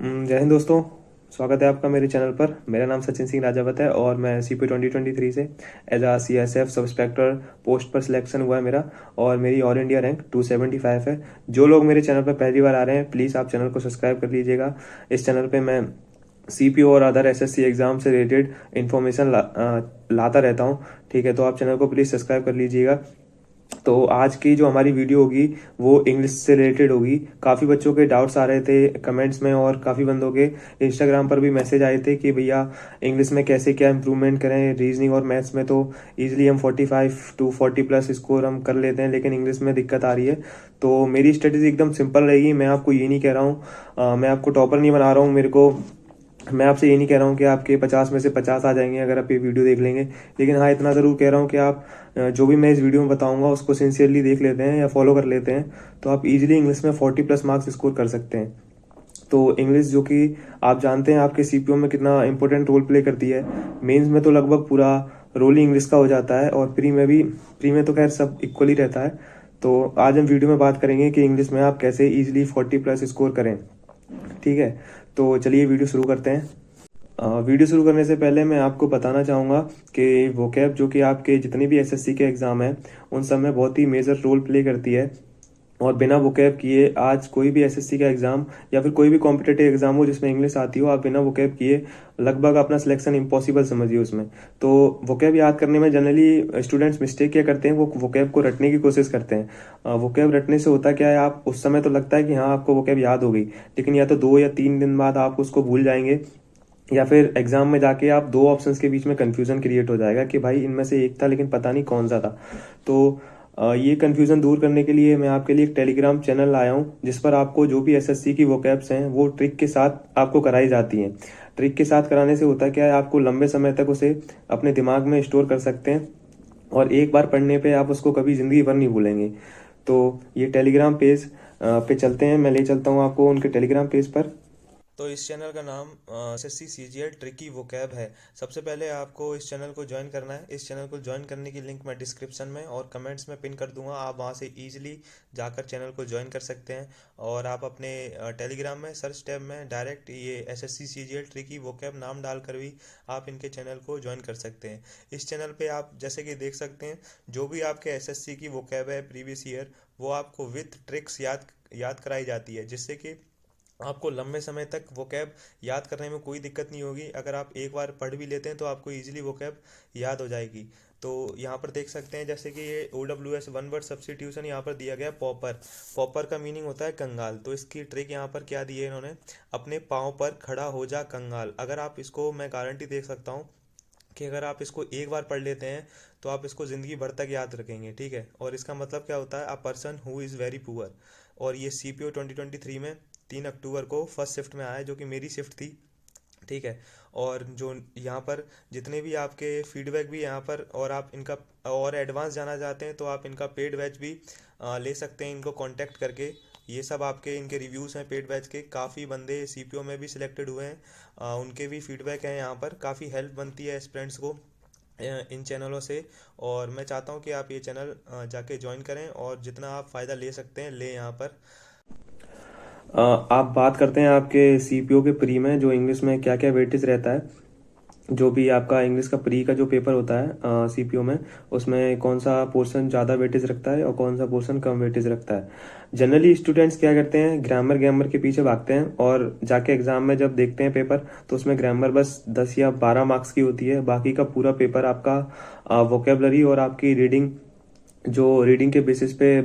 जय हिंद दोस्तों। स्वागत है आपका मेरे चैनल पर। मेरा नाम सचिन सिंह राजावत है और मैं CP 2023 से एज आ CSF सब इंस्पेक्टर पोस्ट पर सिलेक्शन हुआ है मेरा। और मेरी ऑल इंडिया रैंक 275 है। जो लोग मेरे चैनल पर पहली बार आ रहे हैं, प्लीज़ आप चैनल को सब्सक्राइब कर लीजिएगा। इस चैनल पे मैं CPO और अदर SSC एग्जाम से रिलेटेड इन्फॉर्मेशन लाता रहता हूँ। ठीक है, तो आप चैनल को प्लीज़ सब्सक्राइब कर लीजिएगा। तो आज की जो हमारी वीडियो होगी वो इंग्लिश से रिलेटेड होगी। काफ़ी बच्चों के डाउट्स आ रहे थे कमेंट्स में और काफ़ी बंदों के इंस्टाग्राम पर भी मैसेज आए थे कि भैया इंग्लिश में कैसे क्या इम्प्रूवमेंट करें। रीजनिंग और मैथ्स में तो इजीली हम 45 to 40 प्लस स्कोर हम कर लेते हैं, लेकिन इंग्लिश में दिक्कत आ रही है। तो मेरी स्ट्रेटेजी एकदम सिंपल रहेगी। मैं आपको ये नहीं कह रहा हूँ, मैं आपको टॉपर नहीं बना रहा हूँ। मैं आपसे ये नहीं कह रहा हूँ कि आपके 50 में से 50 आ जाएंगे अगर आप ये वीडियो देख लेंगे। लेकिन हाँ, इतना ज़रूर कह रहा हूँ कि आप जो भी मैं इस वीडियो में बताऊंगा उसको सिंसियरली देख लेते हैं या फॉलो कर लेते हैं तो आप इजीली इंग्लिश में 40 प्लस मार्क्स स्कोर कर सकते हैं। तो इंग्लिश जो कि आप जानते हैं आपके CPO में कितना इंपॉर्टेंट रोल प्ले करती है। मेंस में तो लगभग पूरा रोल ही इंग्लिश का हो जाता है और प्री में तो खैर सब इक्वली रहता है। तो आज हम वीडियो में बात करेंगे कि इंग्लिश में आप कैसे इजीली 40 प्लस स्कोर करें। ठीक है, तो चलिए वीडियो शुरू करते हैं। वीडियो शुरू करने से पहले मैं आपको बताना चाहूँगा कि वोकैब जो कि आपके जितने भी SSC के एग्ज़ाम हैं उन सब में बहुत ही मेजर रोल प्ले करती है। और बिना वोकैब किए आज कोई भी SSC का एग्ज़ाम या फिर कोई भी कॉम्पिटेटिव एग्ज़ाम हो जिसमें इंग्लिश आती हो, आप बिना वोकैब किए लगभग अपना सिलेक्शन इम्पॉसिबल समझिए उसमें। तो वोकैब याद करने में जनरली स्टूडेंट्स मिस्टेक क्या करते हैं, वो वोकैब को रटने की कोशिश करते हैं। वोकैब रटने से होता क्या है, आप उस समय तो लगता है कि हाँ आपको वोकैब याद हो गई, लेकिन या तो 2 या 3 दिन बाद आप उसको भूल जाएंगे या फिर एग्जाम में जाके आप दो ऑप्शंस के बीच में कंफ्यूजन क्रिएट हो जाएगा कि भाई इनमें से एक था लेकिन पता नहीं कौन सा था। तो ये कंफ्यूजन दूर करने के लिए मैं आपके लिए एक टेलीग्राम चैनल लाया हूँ जिस पर आपको जो भी SSC की वोकैब्स हैं वो ट्रिक के साथ आपको कराई जाती हैं। ट्रिक के साथ कराने से होता क्या है, आपको लंबे समय तक उसे अपने दिमाग में स्टोर कर सकते हैं और एक बार पढ़ने पे आप उसको कभी ज़िंदगी भर नहीं भूलेंगे। तो ये टेलीग्राम पेज पे चलते हैं, मैं ले चलता हूँ आपको उनके टेलीग्राम पेज पर। तो इस चैनल का नाम SSC CGL ट्रिकी वोकैब है। सबसे पहले आपको इस चैनल को ज्वाइन करना है। इस चैनल को ज्वाइन करने की लिंक मैं डिस्क्रिप्शन में और कमेंट्स में पिन कर दूंगा। आप वहां से इजीली जाकर चैनल को ज्वाइन कर सकते हैं और आप अपने टेलीग्राम में सर्च टैब में डायरेक्ट ये SSC CGL ट्रिकी वोकैब नाम डालकर भी आप इनके चैनल को ज्वाइन कर सकते हैं। इस चैनल पे आप जैसे कि देख सकते हैं जो भी आपके SSC की वोकैब है प्रीवियस ईयर, वो आपको विथ ट्रिक्स याद कराई जाती है, जिससे कि आपको लंबे समय तक वोकैब याद करने में कोई दिक्कत नहीं होगी। अगर आप एक बार पढ़ भी लेते हैं तो आपको इजीली वोकैब याद हो जाएगी। तो यहाँ पर देख सकते हैं जैसे कि ये OWS वन वर्ड सब्स्टिट्यूशन यहाँ पर दिया गया पॉपर। पॉपर का मीनिंग होता है कंगाल। तो इसकी ट्रिक यहाँ पर क्या दी है इन्होंने, अपने पाँव पर खड़ा हो जा कंगाल। अगर आप इसको, मैं गारंटी दे सकता हूँ कि अगर आप इसको एक बार पढ़ लेते हैं तो आप इसको ज़िंदगी भर तक याद रखेंगे। ठीक है, और इसका मतलब क्या होता है, a person who is very poor. और ये CPO 2023 में 3 अक्टूबर को फर्स्ट शिफ्ट में आया, जो कि मेरी शिफ्ट थी। ठीक है, और जो यहाँ पर जितने भी आपके फीडबैक भी यहाँ पर, और आप इनका और एडवांस जाना चाहते हैं तो आप इनका पेड बैच भी ले सकते हैं इनको कांटेक्ट करके। ये सब आपके इनके रिव्यूज़ हैं पेड बैच के। काफ़ी बंदे CPO में भी सिलेक्टेड हुए हैं, उनके भी फीडबैक हैं यहाँ पर। काफ़ी हेल्प बनती है एस्पिरेंट्स को इन चैनलों से। और मैं चाहता हूँ कि आप ये चैनल जाके ज्वाइन करें और जितना आप फ़ायदा ले सकते हैं ले यहाँ पर। आप बात करते हैं आपके CPO के प्री में जो इंग्लिश में क्या क्या वेटेज रहता है। जो भी आपका इंग्लिश का प्री का जो पेपर होता है CPO में, उसमें कौन सा पोर्शन ज़्यादा वेटेज रखता है और कौन सा पोर्शन कम वेटेज रखता है। जनरली स्टूडेंट्स क्या करते हैं, ग्रामर के पीछे भागते हैं और जाके एग्जाम में जब देखते हैं पेपर तो उसमें ग्रामर बस 10 या 12 मार्क्स की होती है। बाकी का पूरा पेपर आपका वोकेबलरी और आपकी रीडिंग के बेसिस पे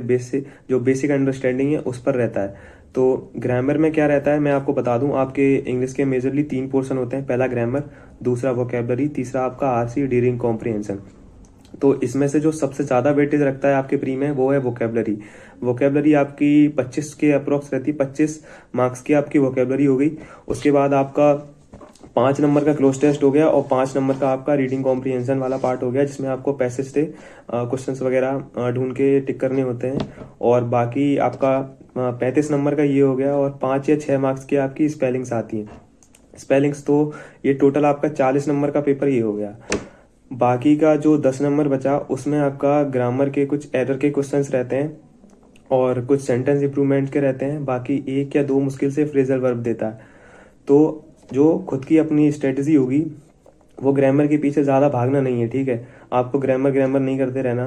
जो बेसिक अंडरस्टैंडिंग है उस पर रहता है। तो ग्रामर में क्या रहता है मैं आपको बता दूं, आपके इंग्लिश के मेजरली 3 पोर्शन होते हैं। पहला ग्रामर, दूसरा वोकेबलरी, तीसरा आपका RC रीडिंग कॉम्प्रिहेंशन। तो इसमें से जो सबसे ज़्यादा वेटेज रखता है आपके प्री में वो है वोकेबलरी। वोकेबलरी आपकी 25 के अप्रोक्स रहती है, 25 मार्क्स की आपकी वोकेबलरी हो गई। उसके बाद आपका 5 नंबर का क्लोज टेस्ट हो गया और 5 नंबर का आपका रीडिंग कॉम्प्रिहेंशन वाला पार्ट हो गया, जिसमें आपको पैसेज से क्वेश्चंस वगैरह ढूंढ के टिक करने होते हैं। और बाकी आपका 35 नंबर का ये हो गया और 5 या 6 मार्क्स की आपकी स्पेलिंग्स आती हैं। स्पेलिंग्स तो ये टोटल आपका 40 नंबर का पेपर ये हो गया। बाकी का जो 10 नंबर बचा उसमें आपका ग्रामर के कुछ एरर के क्वेश्चंस रहते हैं और कुछ सेंटेंस इंप्रूवमेंट के रहते हैं। बाकी 1 या 2 मुश्किल से फ्रेजल वर्ब देता है। तो जो खुद की अपनी स्ट्रेटजी होगी वो ग्रामर के पीछे ज़्यादा भागना नहीं है, ठीक है। आपको ग्रामर ग्रामर नहीं करते रहना,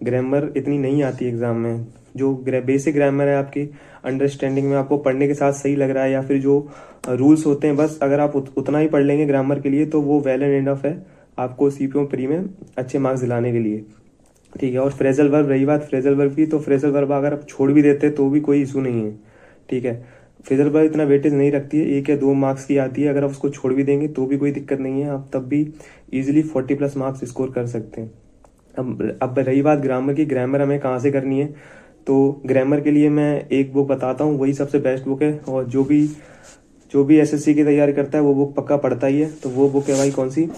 ग्रामर इतनी नहीं आती एग्जाम में। जो बेसिक ग्रामर है आपकी अंडरस्टैंडिंग में, आपको पढ़ने के साथ सही लग रहा है, या फिर जो रूल्स होते हैं बस अगर आप उतना ही पढ़ लेंगे ग्रामर के लिए तो वो वेल एंड इनफ है आपको सीपीओ प्री में अच्छे मार्क्स दिलाने के लिए, ठीक है। और फ्रेजल वर्ब, रही बात फ्रेजल वर्ब की, तो फ्रेजल वर्ब अगर आप छोड़ भी देते तो भी कोई इशू नहीं है, ठीक है। फ्रेजल वर्ब इतना वेटेज नहीं रखती है, 1 या 2 मार्क्स की आती है, अगर आप उसको छोड़ भी देंगे तो भी कोई दिक्कत नहीं है, आप तब भी इजीली 40+ मार्क्स स्कोर कर सकते हैं। अब रही बात ग्रामर की, ग्रामर हमें कहाँ से करनी है, तो ग्रामर के लिए मैं एक बुक बताता हूँ, वही सबसे बेस्ट बुक है। और जो भी एसएससी की तैयारी करता है वो बुक पक्का पढ़ता ही है, तो वो बुक है भाई कौन सी,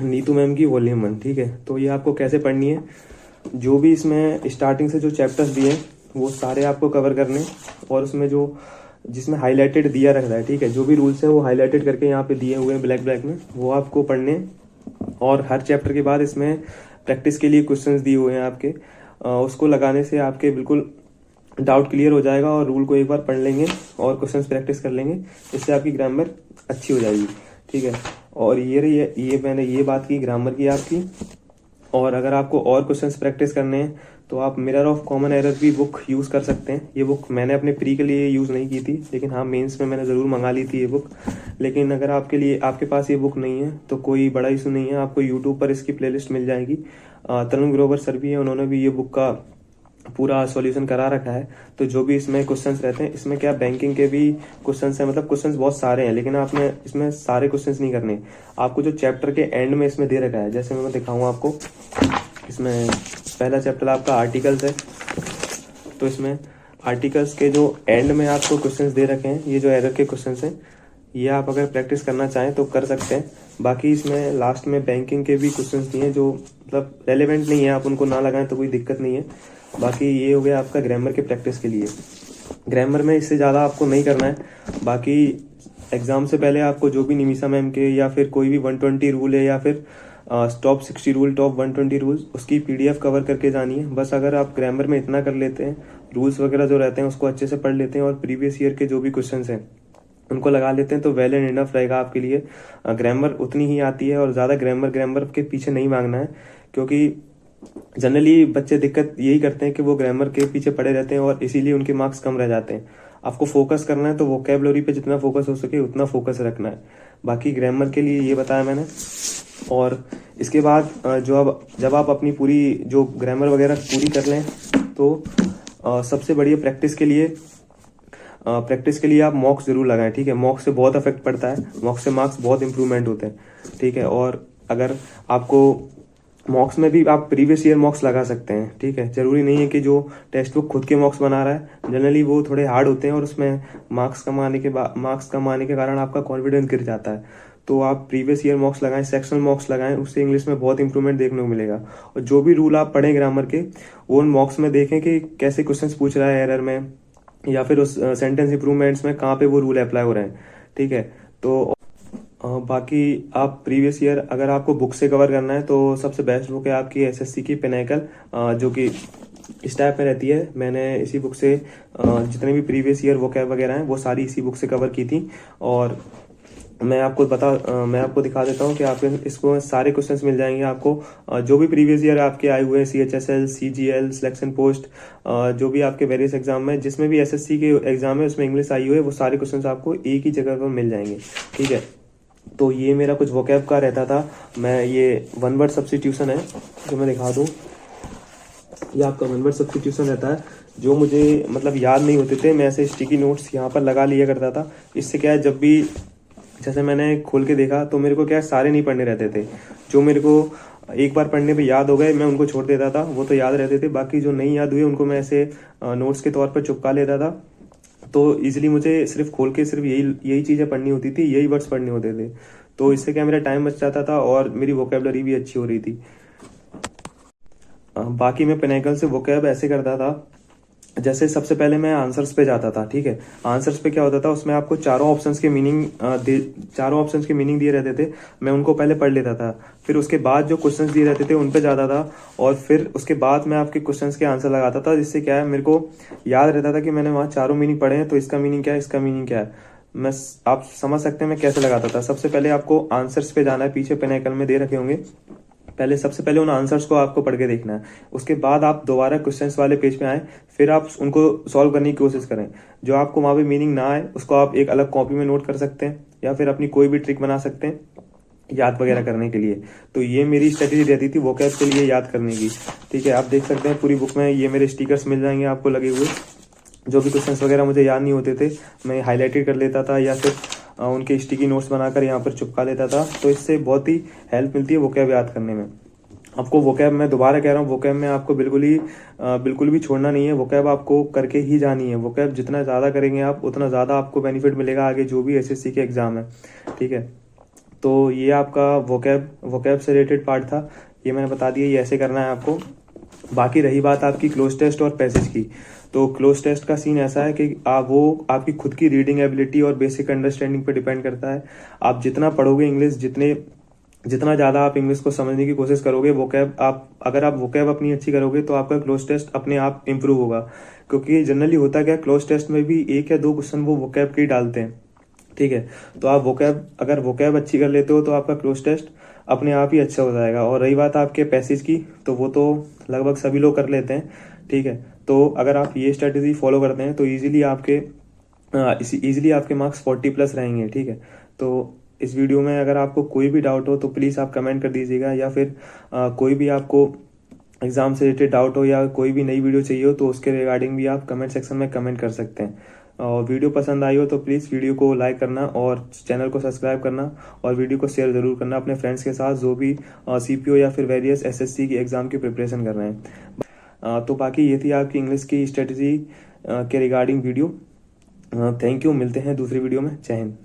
नीतू मैम की वॉल्यूम 1, ठीक है। तो ये आपको कैसे पढ़नी है, जो भी इसमें स्टार्टिंग से जो चैप्टर्स दिए हैं वो सारे आपको कवर करने, और उसमें जो जिसमें हाईलाइटेड दिया रखता है, ठीक है, जो भी रूल्स है वो हाईलाइटेड करके यहाँ पे दिए हुए हैं ब्लैक ब्लैक में, वो आपको पढ़ने। और हर चैप्टर के बाद इसमें प्रैक्टिस के लिए क्वेश्चंस दिए हुए हैं आपके, उसको लगाने से आपके बिल्कुल डाउट क्लियर हो जाएगा, और रूल को एक बार पढ़ लेंगे और क्वेश्चंस प्रैक्टिस कर लेंगे, इससे आपकी ग्रामर अच्छी हो जाएगी, ठीक है। और ये मैंने ये बात की ग्रामर की आपकी। और अगर आपको और क्वेश्चंस प्रैक्टिस करने हैं तो आप मिरर ऑफ कॉमन एरर की बुक यूज़ कर सकते हैं। ये बुक मैंने अपने प्री के लिए यूज़ नहीं की थी, लेकिन हाँ मेंस में मैंने ज़रूर मंगा ली थी ये बुक। लेकिन अगर आपके पास ये बुक नहीं है तो कोई बड़ा इशू नहीं है, आपको यूट्यूब पर इसकी प्लेलिस्ट मिल जाएगी। तरुण ग्रोवर सर भी है, उन्होंने भी ये बुक का पूरा सॉल्यूशन करा रखा है। तो जो भी इसमें क्वेश्चंस रहते हैं, इसमें क्या बैंकिंग के भी क्वेश्चंस हैं, मतलब क्वेश्चंस बहुत सारे हैं, लेकिन आपने इसमें सारे क्वेश्चंस नहीं करने। आपको जो चैप्टर के एंड में इसमें दे रखा है, जैसे मैं दिखाऊंगा आपको, इसमें पहला चैप्टर आपका आर्टिकल्स है, तो इसमें आर्टिकल्स के जो एंड में आपको क्वेश्चंस दे रखे हैं, ये जो एरर के क्वेश्चंस हैं, ये आप अगर प्रैक्टिस करना चाहें तो कर सकते हैं। बाकी इसमें लास्ट में बैंकिंग के भी क्वेश्चंस दिए हैं जो मतलब रेलेवेंट नहीं है, आप उनको ना लगाएं तो कोई दिक्कत नहीं है। बाकी ये हो गया आपका ग्रामर के प्रैक्टिस के लिए। ग्रामर में इससे ज़्यादा आपको नहीं करना है। बाकी एग्जाम से पहले आपको जो भी निमिषा मैम के या फिर कोई भी 120 रूल है, या फिर टॉप 60 रूल, टॉप 120 रूल्स, उसकी पीडीएफ कवर करके जानी है। बस अगर आप ग्रामर में इतना कर लेते हैं, रूल्स वगैरह जो रहते हैं उसको अच्छे से पढ़ लेते हैं, और प्रीवियस ईयर के जो भी क्वेश्चन हैं उनको लगा लेते हैं, तो वेल एंड इनफ रहेगा आपके लिए। ग्रामर उतनी ही आती है, और ज़्यादा ग्रामर के पीछे नहीं मांगना है, क्योंकि जनरली बच्चे दिक्कत यही करते हैं कि वो ग्रामर के पीछे पड़े रहते हैं और इसीलिए उनके मार्क्स कम रह जाते हैं। आपको फोकस करना है तो वोकैबुलरी पे जितना फोकस हो सके उतना फोकस रखना है। बाकी ग्रामर के लिए ये बताया मैंने। और इसके बाद जब आप अपनी पूरी जो ग्रामर वगैरह पूरी कर लें तो सबसे बढ़िया प्रैक्टिस के लिए आप मॉक्स जरूर लगाएं, ठीक है। मॉक्स से बहुत इफेक्ट पड़ता है, मॉक्स से मार्क्स बहुत इंप्रूवमेंट होते हैं, ठीक है। और अगर आपको मॉक्स में भी आप प्रीवियस ईयर मॉक्स लगा सकते हैं, ठीक है। जरूरी नहीं है कि जो टेक्स्ट बुक खुद के मॉक्स बना रहा है, जनरली वो थोड़े हार्ड होते हैं और उसमें मार्क्स कम आने के कारण आपका कॉन्फिडेंस गिर जाता है। तो आप प्रीवियस ईयर मॉक्स लगाएं, सेक्शनल मॉक्स लगाएं, उससे इंग्लिश में बहुत इंप्रूवमेंट देखने को मिलेगा। और जो भी रूल आप पढ़ें ग्रामर के, वो उन मॉक्स में देखें कि कैसे क्वेश्चंस पूछ रहा है एरर में, या फिर उस सेंटेंस इंप्रूवमेंट्स में कहाँ पे वो रूल अप्लाई हो रहे हैं, ठीक है। तो बाकी आप प्रीवियस ईयर अगर आपको बुक से कवर करना है तो सबसे बेस्ट बुक है आपकी एसएससी की पिनेकल, जो कि इस टाइप में रहती है। मैंने इसी बुक से जितने भी प्रीवियस ईयर वोकैब वगैरह हैं वो सारी इसी बुक से कवर की थी। और मैं आपको दिखा देता हूँ कि आपके इसको सारे क्वेश्चंस मिल जाएंगे आपको, जो भी प्रीवियस ईयर आपके आए हुए हैं, CHSL, CGL, सिलेक्शन पोस्ट, जो भी आपके वेरियस एग्जाम में, जिसमें भी एसएससी के एग्जाम है उसमें इंग्लिश आई हुई है, वो सारे क्वेश्चंस आपको एक ही जगह पर मिल जाएंगे, ठीक है। तो ये मेरा कुछ वोकैब का रहता था। मैं ये 1 वर्ड सब्स्टिट्यूशन है जो मैं दिखा दूँ, ये आपका 1 वर्ड सब्स्टिट्यूशन रहता है, जो मुझे मतलब याद नहीं होते थे, मैं ऐसे स्टिकी नोट्स यहाँ पर लगा लिया करता था। इससे क्या है, जब भी जैसे मैंने खोल के देखा तो मेरे को क्या सारे नहीं पढ़ने रहते थे, जो मेरे को एक बार पढ़ने पे याद हो गए मैं उनको छोड़ देता था, वो तो याद रहते थे। बाकी जो नहीं याद हुए उनको मैं ऐसे नोट्स के तौर पर चिपका लेता था। तो इजीली मुझे सिर्फ खोल के सिर्फ यही चीज़ें पढ़नी होती थी, यही वर्ड्स पढ़ने होते थे। तो इससे क्या मेरा टाइम बच जाता था और मेरी वोकेबलरी भी अच्छी हो रही थी। बाकी मैं पिनेकल से वोकैब ऐसे करता था, जैसे सबसे पहले मैं आंसर्स पे जाता था, ठीक है। आंसर्स पे क्या होता था, उसमें आपको चारों ऑप्शंस के मीनिंग दिए रहते थे, मैं उनको पहले पढ़ लेता था। फिर उसके बाद जो क्वेश्चंस दिए रहते थे उन पे जाता था, और फिर उसके बाद मैं आपके क्वेश्चंस के आंसर लगाता था, जिससे क्या है मेरे को याद रहता था कि मैंने वहाँ चारों मीनिंग पढ़े हैं, तो इसका मीनिंग क्या है, इसका मीनिंग क्या है। आप समझ सकते हैं मैं कैसे लगाता था। सबसे पहले आपको आंसर्स पे जाना है, पीछे पिनाकल में दे रखे होंगे। पहले सबसे पहले उन आंसर्स को आपको पढ़ के देखना है। उसके बाद आप दोबारा क्वेश्चंस वाले पेज पे आए, फिर आप उनको सॉल्व करने की कोशिश करें। जो आपको वहाँ पे मीनिंग ना आए उसको आप एक अलग कॉपी में नोट कर सकते हैं, या फिर अपनी कोई भी ट्रिक बना सकते हैं याद वगैरह करने के लिए। तो ये मेरी स्ट्रेटेजी रहती थी वोकैब के लिए याद करने की। ठीक है, आप देख सकते हैं पूरी बुक में ये मेरे स्टिकर्स मिल जाएंगे आपको लगे हुए। जो भी क्वेश्चंस वगैरह मुझे याद नहीं होते थे मैं हाईलाइटेड कर लेता था, या फिर उनके स्टिकी नोट्स बनाकर यहाँ पर चिपका लेता था। तो इससे बहुत ही हेल्प मिलती है वोकैब याद करने में। आपको वोकैब, मैं दोबारा कह रहा हूँ, वोकैब में आपको बिल्कुल भी छोड़ना नहीं है। वोकैब आपको करके ही जानी है। वोकैब जितना ज़्यादा करेंगे आप उतना ज़्यादा आपको बेनिफिट मिलेगा आगे जो भी एसएससी के एग्जाम है। ठीक है, तो ये आपका वोकैब से रिलेटेड पार्ट था, ये मैंने बता दिया, ये ऐसे करना है आपको। बाकी रही बात आपकी क्लोज टेस्ट और पैसेज की, तो क्लोज टेस्ट का सीन ऐसा है कि वो आपकी खुद की रीडिंग एबिलिटी और बेसिक अंडरस्टैंडिंग पे डिपेंड करता है। आप जितना पढ़ोगे इंग्लिश, जितना ज़्यादा आप इंग्लिश को समझने की कोशिश करोगे, अगर आप वोकैब अपनी अच्छी करोगे तो आपका क्लोज टेस्ट अपने आप इम्प्रूव होगा। क्योंकि जनरली होता क्या, क्लोज टेस्ट में भी 1 या 2 क्वेश्चन वो वोकैब के ही डालते हैं। ठीक है, तो आप अगर वोकैब अच्छी कर लेते हो तो आपका क्लोज टेस्ट अपने आप ही अच्छा हो जाएगा। और रही बात आपके पैसेज की, तो वो तो लगभग सभी लोग कर लेते हैं। ठीक है, तो अगर आप ये स्ट्रेटेजी फॉलो करते हैं तो ईजिली आपके मार्क्स 40+ रहेंगे। ठीक है, तो इस वीडियो में अगर आपको कोई भी डाउट हो तो प्लीज़ आप कमेंट कर दीजिएगा, या फिर कोई भी आपको एग्जाम से रिलेटेड डाउट हो या कोई भी नई वीडियो चाहिए हो तो उसके रिगार्डिंग भी आप कमेंट सेक्शन में कमेंट कर सकते हैं। और वीडियो पसंद आई हो तो प्लीज़ वीडियो को लाइक करना और चैनल को सब्सक्राइब करना, और वीडियो को शेयर ज़रूर करना अपने फ्रेंड्स के साथ जो भी सीपीओ या फिर वेरियस एसएससी की एग्ज़ाम की प्रिपरेशन कर रहे हैं। तो बाकी ये थी आपकी इंग्लिश की स्ट्रेटजी के रिगार्डिंग वीडियो। थैंक यू, मिलते हैं दूसरी वीडियो में। जय हिंद।